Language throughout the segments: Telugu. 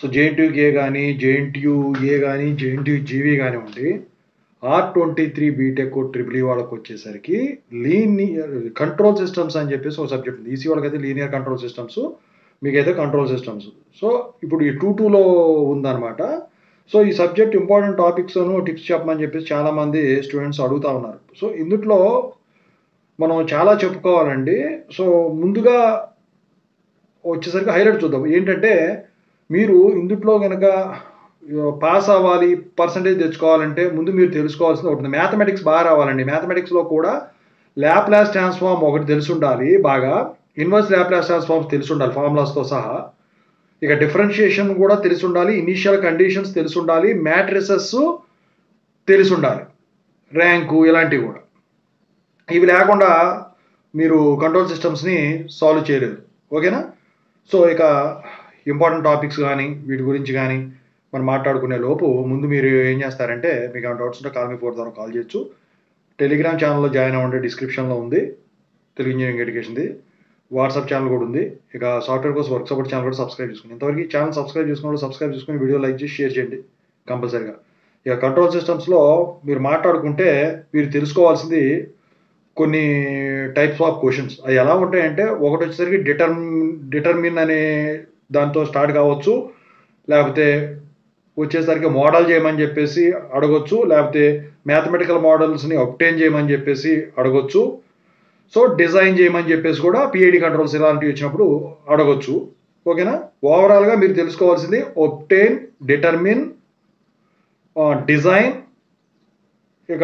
సో జేఎన్టీయూకే కానీ జేఎన్టీయూఏ కానీ జేఎన్టీయూజీవీ కానివ్వండి, R23 బీటెక్ ట్రిపుల్ ఈ వాళ్ళకి వచ్చేసరికి లీనియర్ కంట్రోల్ సిస్టమ్స్ అని చెప్పేసి ఒక సబ్జెక్ట్ ఉంది. ఈసీ వాళ్ళకైతే లీనియర్ కంట్రోల్ సిస్టమ్స్, మీకైతే కంట్రోల్ సిస్టమ్స్. సో ఇప్పుడు ఈ 2-2లో ఉందన్నమాట. సో ఈ సబ్జెక్ట్ ఇంపార్టెంట్ టాపిక్స్ టిప్స్ చెప్పమని చెప్పేసి చాలామంది స్టూడెంట్స్ అడుగుతా ఉన్నారు. సో ఇందులో మనం చాలా చెప్పుకోవాలండి. సో ముందుగా వచ్చేసరికి హైలైట్ చూద్దాం. ఏంటంటే మీరు ఇందులో గనక పాస్ అవ్వాలి, పర్సంటేజ్ తెచ్చుకోవాలంటే ముందు మీరు తెలుసుకోవాల్సింది ఒకటి. మ్యాథమెటిక్స్ బాగా రావాలండి. మ్యాథమెటిక్స్లో కూడా ల్యాప్లాస్ ట్రాన్స్ఫార్మ్ ఒకటి తెలిసి ఉండాలి బాగా. ఇన్వర్స్ ల్యాప్లాస్ ట్రాన్స్ఫార్మ్స్ తెలిసి ఉండాలి ఫార్ములాస్తో సహా. ఇక డిఫరెన్షియేషన్ కూడా తెలిసి ఉండాలి, ఇనీషియల్ కండిషన్స్ తెలిసి ఉండాలి, మ్యాట్రిసెస్ తెలిసి ఉండాలి, ర్యాంకు ఇలాంటివి కూడా. ఇవి లేకుండా మీరు కంట్రోల్ సిస్టమ్స్ని సాల్వ్ చేయలేదు. ఓకేనా? సో ఇక ఇంపార్టెంట్ టాపిక్స్ కానీ వీటి గురించి కానీ మనం మాట్లాడుకునే లోపు ముందు మీరు ఏం చేస్తారంటే, మీకు ఏమైనా డౌట్స్ ఉంటే కాల్ మీ 4 ద్వారా కాల్ చేయొచ్చు. టెలిగ్రామ్ ఛానల్లో జాయిన్ అవ్వండి, డిస్క్రిప్షన్లో ఉంది తెలుగు ఇంజనీరింగ్ ఎడ్యుకేషన్ది. వాట్సాప్ ఛానల్ కూడా ఉంది. ఇక సాఫ్ట్వేర్ కోసం వర్క్ సపోర్ట్ ఛానల్ కూడా సబ్స్క్రైబ్ చేసుకోండి. ఇంతవరకు ఈ ఛానల్ సబ్స్క్రైబ్ చేసుకుని వీడియో లైక్ చేసి షేర్ చేయండి కంపల్సరీగా. ఇక కంట్రోల్ సిస్టమ్స్లో మీరు మాట్లాడుకుంటే మీరు తెలుసుకోవాల్సింది కొన్ని టైప్స్ ఆఫ్ క్వశ్చన్స్. అవి ఎలా ఉంటాయంటే, ఒకటి వచ్చేసరికి డిటర్మిన్ అనే దాంతో స్టార్ట్ కావచ్చు, లేకపోతే వచ్చేసరికి మోడల్ చేయమని చెప్పేసి అడగొచ్చు, లేకపోతే మ్యాథమెటికల్ మోడల్స్ని అబ్టైన్ చేయమని చెప్పేసి అడగొచ్చు. సో డిజైన్ చేయమని చెప్పేసి కూడా పిఐడి కంట్రోల్స్ ఇలాంటివి వచ్చినప్పుడు అడగొచ్చు. ఓకేనా? ఓవరాల్గా మీరు తెలుసుకోవాల్సింది ఒబ్టైన్, డిటర్మిన్, డిజైన్, ఇక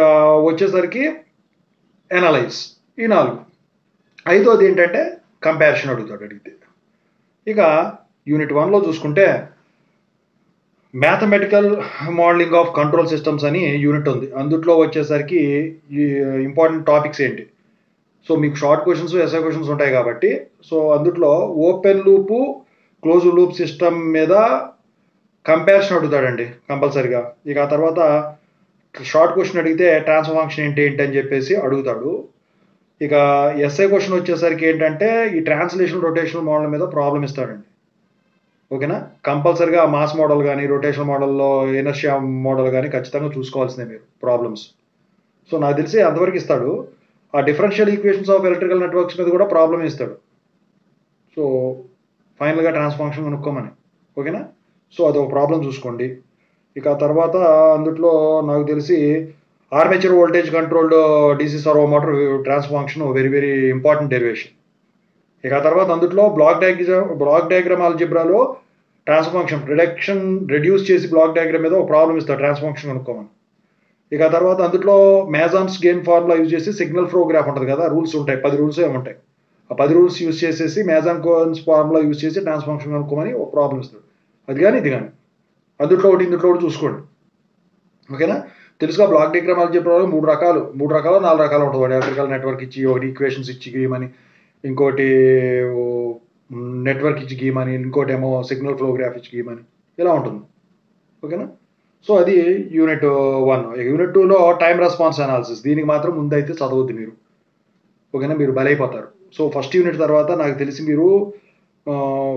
వచ్చేసరికి ఎనలైజ్. ఈ 4. ఐదోది ఏంటంటే కంపారిజన్ అడిగితే. ఇక యూనిట్ 1లో చూసుకుంటే mathematical modelling of control systems అని యూనిట్ ఉంది. అందుట్లో వచ్చేసరికి ఈ ఇంపార్టెంట్ టాపిక్స్ ఏంటి. సో మీకు షార్ట్ క్వశ్చన్స్, ఎస్ఐ క్వశ్చన్స్ ఉంటాయి కాబట్టి, సో అందుట్లో open loop, close loop system మీద కంపారిజన్ అడుగుతాడండి కంపల్సరిగా. ఇక ఆ తర్వాత షార్ట్ క్వశ్చన్ అడిగితే ట్రాన్స్ఫర్ ఫంక్షన్ ఏంటి అని చెప్పేసి అడుగుతాడు. ఇక ఎస్ఐ క్వశ్చన్ వచ్చేసరికి ఏంటంటే ఈ ట్రాన్స్లేషన్ రొటేషనల్ మోడల్ మీద ప్రాబ్లం ఇస్తాడండి. ఓకేనా? కంపల్సరిగా మాస్ మోడల్ కానీ, రొటేషనల్ మోడల్లో ఇనర్షియా మోడల్ కానీ ఖచ్చితంగా చూసుకోవాల్సిందే మీరు ప్రాబ్లమ్స్. సో నాకు తెలిసి అంతవరకు ఇస్తాడు. ఆ differential equations of electrical networks మీద కూడా ప్రాబ్లం ఇస్తాడు. సో ఫైనల్గా ట్రాన్స్ఫర్ ఫంక్షన్ కనుక్కోమని. ఓకేనా? సో అదొక ప్రాబ్లం చూసుకోండి. ఇక తర్వాత అందుట్లో నాకు తెలిసి armature voltage controlled DC servo motor transfer function very very important derivation. ఇక తర్వాత అందుట్లో బ్లాక్ డయాగ్రామ్ ఆల్జిబ్రాలో ట్రాన్స్ఫర్ ఫంక్షన్ రెడ్యూస్ చేసి బ్లాక్ డయాగ్రామ్ మీద ఒక ప్రాబ్లం ఇస్తాడు ట్రాన్స్ఫర్ ఫంక్షన్ కనుక్కోమని. ఇక తర్వాత అందుట్లో మేజాన్స్ గెయిన్ ఫార్ములా యూజ్ చేసి సిగ్నల్ ఫ్లో గ్రాఫ్ ఉంటుంది కదా, రూల్స్ ఉంటాయి, 10 రూల్స్ ఏముంటాయి. ఆ 10 రూల్స్ యూజ్ చేసేసి మేజాన్ గెయిన్స్ ఫార్ములా యూజ్ చేసి ట్రాన్స్ఫర్ ఫంక్షన్ కనుక్కోమని ఒక ప్రాబ్లం ఇస్తాడు. అది కానీ ఇది కానీ అందుట్లో ఒకటి ఇందుట్లో ఒకటి చూసుకోండి. ఓకేనా? తెలుసుగా బ్లాక్ డయాగ్రామ్ ఆల్జిబ్రాలో 3 రకాలు 4 రకాలు ఉంటుంది. ఎలక్ట్రికల్ నెట్వర్క్ ఇచ్చి ఒకటి ఈక్వేషన్స్ ఇచ్చి గీయమని, ఇంకోటి నెట్వర్క్ ఇచ్చి గీయమని, ఇంకోటి ఏమో సిగ్నల్ ఫ్లో గ్రాఫ్ ఇచ్చి గీయమని, ఇలా ఉంటుంది. ఓకేనా? సో అది యూనిట్ 1. యూనిట్ 2లో టైం రెస్పాన్స్ అనాలిసిస్. దీనికి మాత్రం ముందైతే చదవద్దు మీరు. ఓకేనా? మీరు బలైపోతారు. సో ఫస్ట్ యూనిట్ తర్వాత నాకు తెలిసి మీరు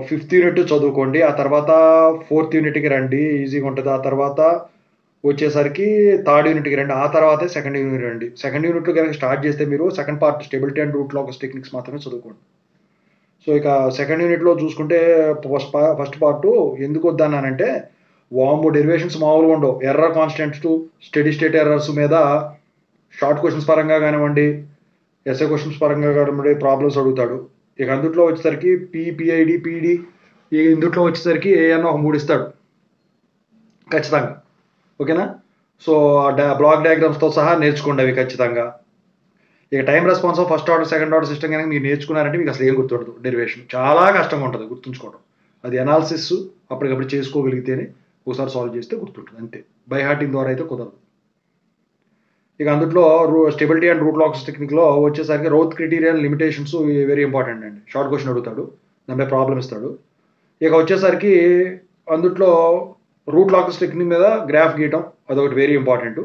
5th యూనిట్ చదువుకోండి. ఆ తర్వాత 4th యూనిట్కి రండి, ఈజీగా ఉంటుంది. ఆ తర్వాత వచ్చేసరికి 3rd యూనిట్కి రండి. ఆ తర్వాతే 2nd యూనిట్ రండి. 2nd యూనిట్లో కనుక స్టార్ట్ చేస్తే మీరు second part stability and root locus techniques మాత్రమే చదువుకోండి. సో ఇక 2nd యూనిట్లో చూసుకుంటే ఫస్ట్ పార్ట్ ఎందుకు వద్దన్నానంటే, వాము డెరివేషన్స్ మామూలుగా ఉండవు. Error constants to steady state errors మీద షార్ట్ క్వశ్చన్స్ పరంగా కానివ్వండి, ఎస్ఏ క్వశ్చన్స్ పరంగా కానివ్వండి ప్రాబ్లమ్స్ అడుగుతాడు. ఇక అందుట్లో వచ్చేసరికి పిఐడి, పీడి, ఇందుట్లో వచ్చేసరికి ఏఎన్ ఒక 3 ఇస్తాడు ఖచ్చితంగా. ఓకేనా? సో బ్లాక్ డయాగ్రామ్స్తో సహా నేర్చుకోండి అవి ఖచ్చితంగా. ఇక time response of first order, second order system కనుక మీరు నేర్చుకున్నారంటే మీకు అసలు ఏం గుర్తుండదు. డెరివేషన్ చాలా కష్టంగా ఉంటుంది గుర్తుంచుకోవడం. అది అనాలిసిస్ అప్పటికప్పుడు చేసుకోగలిగితేనే ఒకసారి సాల్వ్ చేస్తే గుర్తుంటుంది, అంతే. బై హార్టింగ్ ద్వారా అయితే కుదరదు. ఇక అందుట్లో స్టెబిలిటీ అండ్ రూట్ లాక్స్ టెక్నిక్లో వచ్చేసరికి Routh criterion limitations very important అండి. షార్ట్ క్వశ్చన్ అడుగుతాడు, దానిపై ప్రాబ్లం ఇస్తాడు. ఇక వచ్చేసరికి అందుట్లో రూట్ లాక్స్ టెక్నిక్ మీద గ్రాఫ్ గీయటం అదొకటి వెరీ ఇంపార్టెంట్.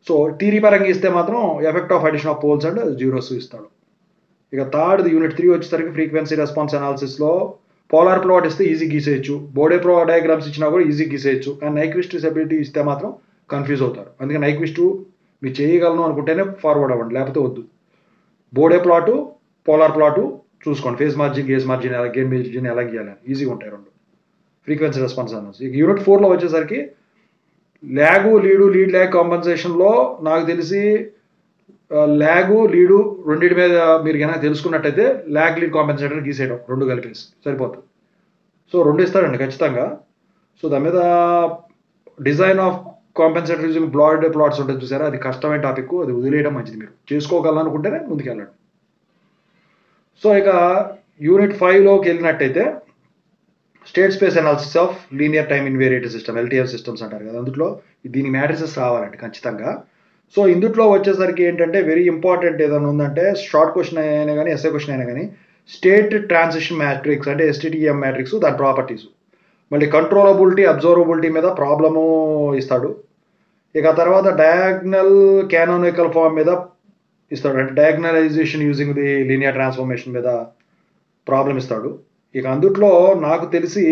సో థియరీ పరంగా ఇస్తే మాత్రం effect of addition of poles and zeros ఇస్తాడు. ఇక యూనిట్ 3 వచ్చేసరికి ఫ్రీక్వెన్సీ రెస్పాన్స్ అనాలిసిస్లో పోలార్ ప్లాట్ ఇస్తే ఈజీ గీసేయచ్చు, బోడే ప్రో డయాగ్రామ్స్ ఇచ్చినా కూడా ఈజీ గీసేయచ్చు. కానీ నైక్విస్ట్ ఎబిలిటీ ఇస్తే మాత్రం కన్ఫ్యూజ్ అవుతారు. అందుకే నైక్విస్ట్ మీరు చేయగలను అనుకుంటేనే ఫార్వర్డ్ అవ్వండి, లేకపోతే వద్దు. బోడే ప్లాటు, పోలార్ ప్లాటు చూసుకోండి. Face margin, gauge margin game margin ఎలా గీయాలని ఈజీగా ఉంటాయి రెండు. ఫ్రీక్వెన్సీ రెస్పాన్స్ అన్నది ఇక యూనిట్ 4లో వచ్చేసరికి లీడ్ ల్యాగ్ కాంపెన్సేషన్లో నాకు తెలిసి లీడు రెండింటి మీద మీరు కనుక తెలుసుకున్నట్టయితే లీడ్ కాంపెన్సేటర్ గీసేయడం రెండు కలిపేసి సరిపోతుంది. సో రెండు ఇస్తారండి ఖచ్చితంగా. సో దాని మీద డిజైన్ ఆఫ్ కాంపెన్సేటర్ యూజింగ్ బ్లాడ్ ప్లాట్స్ ఉంటుంది చూసారా, అది కష్టమైన టాపిక్, అది వదిలేయడం మంచిది. మీరు చేసుకోగలనుకుంటేనే ముందుకెళ్ళండి. సో ఇక యూనిట్ 5లోకి వెళ్ళినట్టయితే state space analysis of linear time invariant system, LTL systems అంటారు కదా, అందులో దీని మ్యాట్రిసెస్ రావాలండి ఖచ్చితంగా. సో ఇందులో వచ్చేసరికి ఏంటంటే వెరీ ఇంపార్టెంట్ ఏదైనా ఉందంటే షార్ట్ క్వశ్చన్ అయినా కానీ ఎస్ఏ క్వశ్చన్ అయినా కానీ స్టేట్ ట్రాన్సిషన్ మ్యాట్రిక్స్ అంటే STTM మ్యాట్రిక్స్, దాని ప్రాపర్టీస్, మళ్ళీ కంట్రోలబిలిటీ అబ్జర్వబిలిటీ మీద ప్రాబ్లము ఇస్తాడు. ఇక తర్వాత డయాగ్నల్ క్యానోనికల్ ఫామ్ మీద ఇస్తాడు, అంటే డయాగ్నలైజేషన్ యూజింగ్ ది లీనియర్ ట్రాన్స్ఫర్మేషన్ మీద ప్రాబ్లం ఇస్తాడు. ఇక అందుట్లో నాకు తెలిసి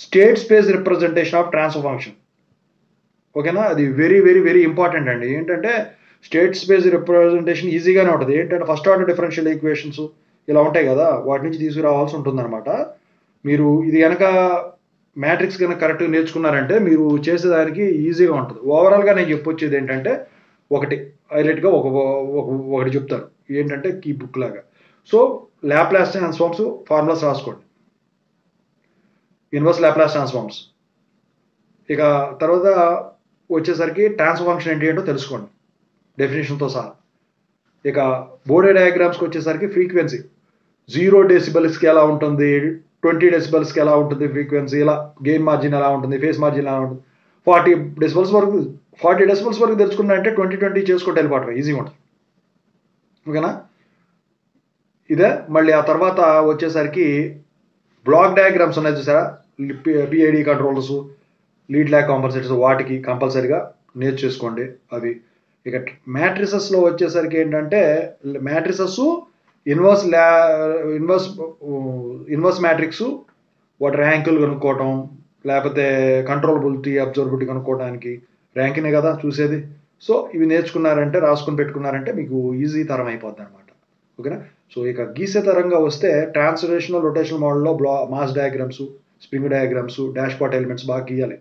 state space representation of transfer function, ఓకేనా, అది వెరీ వెరీ వెరీ ఇంపార్టెంట్ అండి. ఏంటంటే స్టేట్ స్పేస్ రిప్రజెంటేషన్ ఈజీగానే ఉంటుంది. ఏంటంటే ఫస్ట్ ఆర్డర్ డిఫరెన్షియల్ ఈక్వేషన్స్ ఇలా ఉంటాయి కదా, వాటి నుంచి తీసుకురావాల్సి ఉంటుందన్నమాట. మీరు ఇది కనుక మ్యాట్రిక్స్ కనుక కరెక్ట్గా నేర్చుకున్నారంటే మీరు చేసేదానికి ఈజీగా ఉంటుంది. ఓవరాల్గా నేను చెప్పొచ్చేది ఏంటంటే ఒకటి హైలైట్గా ఒకటి చెప్తాను ఏంటంటే కీ బుక్ లాగా. సో లాప్లాస్ ట్రాన్స్ఫార్మ్స్ ఫార్ములాస్ రాసుకోండి, ఇన్వర్స్ లాప్లాస్ ట్రాన్స్ఫార్మ్స్. ఇక తర్వాత వచ్చేసరికి ట్రాన్స్ఫర్ ఫంక్షన్ ఏంటో తెలుసుకోండి డెఫినేషన్తో సహా. ఇక బోడే డయాగ్రామ్స్కి వచ్చేసరికి ఫ్రీక్వెన్సీ 0 డెసిబల్స్కి ఎలా ఉంటుంది, 20 డెసిబల్స్కి ఎలా ఉంటుంది ఫ్రీక్వెన్సీ, ఇలా గెయిన్ మార్జిన్ ఎలా ఉంటుంది, ఫేస్ మార్జిన్ ఎలా ఉంటుంది, 40 డెసిబల్స్ వరకు తెలుసుకున్నారంటే 20 చేసుకుంటే వెళ్ళిపోవటం ఈజీగా ఉంటుంది, ఓకేనా. ఇదే మళ్ళీ ఆ తర్వాత వచ్చేసరికి బ్లాక్ డయాగ్రామ్స్ ఉన్నాయి చూసారా, PID కంట్రోలర్స్, లీడ్ ల్యాగ్ కాంపెన్సేటర్స్, వాటికి కంపల్సరీగా నేర్చేసుకోండి అవి. ఇక మ్యాట్రిసెస్లో వచ్చేసరికి ఏంటంటే మ్యాట్రిసెస్ ఇన్వర్స్ మ్యాట్రిక్స్, వాటి ర్యాంకులు కనుక్కోవటం, లేకపోతే కంట్రోలబిలిటీ అబ్జర్వబిలిటీ కనుక్కోవడానికి ర్యాంకినే కదా చూసేది. సో ఇవి నేర్చుకున్నారంటే, రాసుకుని పెట్టుకున్నారంటే మీకు ఈజీ తరం అయిపోద్ది అనమాట, ఓకేనా. సో ఇక గీసే తరంగా వస్తే ట్రాన్స్లేషనల్ రొటేషనల్ మోడల్లో mass diagrams, spring diagrams, dashpot elements బాగా గీయాలి.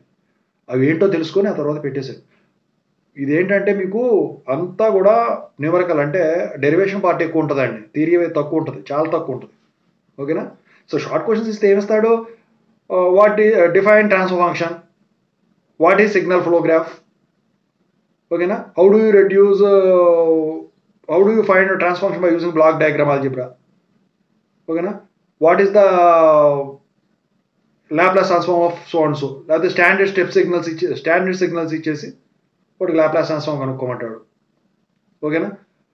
అవి ఏంటో తెలుసుకొని ఆ తర్వాత పెట్టేసేది. ఇదేంటంటే మీకు అంతా కూడా న్యూమరికల్, అంటే డెరివేషన్ పార్ట్ ఎక్కువ ఉంటుందండి, థియరీ తక్కువ ఉంటుంది, చాలా తక్కువ ఉంటుంది, ఓకేనా. సో షార్ట్ క్వశ్చన్స్ ఇస్తే ఏమిస్తాడు, what define transfer function, what is signal flow graph, ఓకేనా. How do you find transfer function by using block diagram algebra, ఓకేనా. What is the Laplace transform of so and so, లేకపోతే స్టాండర్డ్ సిగ్నల్స్ ఇచ్చేసి ఒకటి లాప్లాస్ ట్రాన్స్ఫార్మ్ కనుక్కోమంటాడు, ఓకేనా.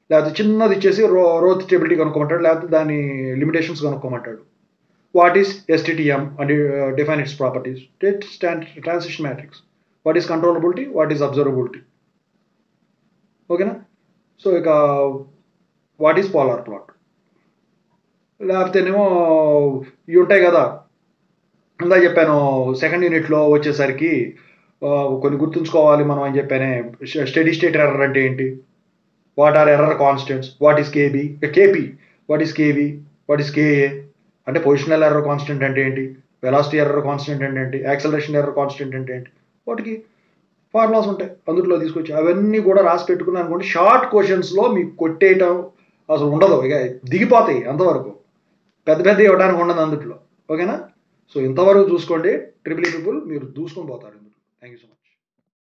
లేకపోతే చిన్నది ఇచ్చేసి రోత్ స్టెబిలిటీ కనుక్కోమంటాడు, లేకపోతే దాని లిమిటేషన్స్ కనుక్కోమంటాడు. What is STTM and define its properties, transition matrix, what is controllability, what is observability, ఓకేనా. సో ఇక వాట్ ఈస్ పోలార్ ప్లాట్, లేకపోతేనేమో ఇవి ఉంటాయి కదా, ఇందా చెప్పాను సెకండ్ యూనిట్లో వచ్చేసరికి కొన్ని గుర్తుంచుకోవాలి మనం అని చెప్పానే. స్టడీ స్టేట్ ఎర్రర్ అంటే ఏంటి, what are error constants, what is KP, what is KV, what is KA, అంటే పొజిషనల్ ఎర్రర్ కాన్స్టెంట్ అంటే ఏంటి, వెలాసిటీ ఎర్రర్ కాన్స్టెంట్ అంటే ఏంటి, యాక్సలరేషన్ ఎర్రర్ కాన్స్టెంట్ అంటే ఏంటి, వాటికి ఫార్ములాస్ ఉంటాయి అందులో తీసుకొచ్చి అవన్నీ కూడా రాసి పెట్టుకున్నాను అనుకోండి. షార్ట్ క్వశ్చన్స్లో మీకు కొట్టేయటం అసలు ఉండదు, ఇక దిగిపోతాయి అంతవరకు, పెద్ద ఇవ్వడానికి ఉండదు అందుట్లో, ఓకేనా. సో ఇంతవరకు చూసుకోండి, ట్రిపుల్ పీపుల్ మీరు దూసుకొని పోతారు. Thank you so much.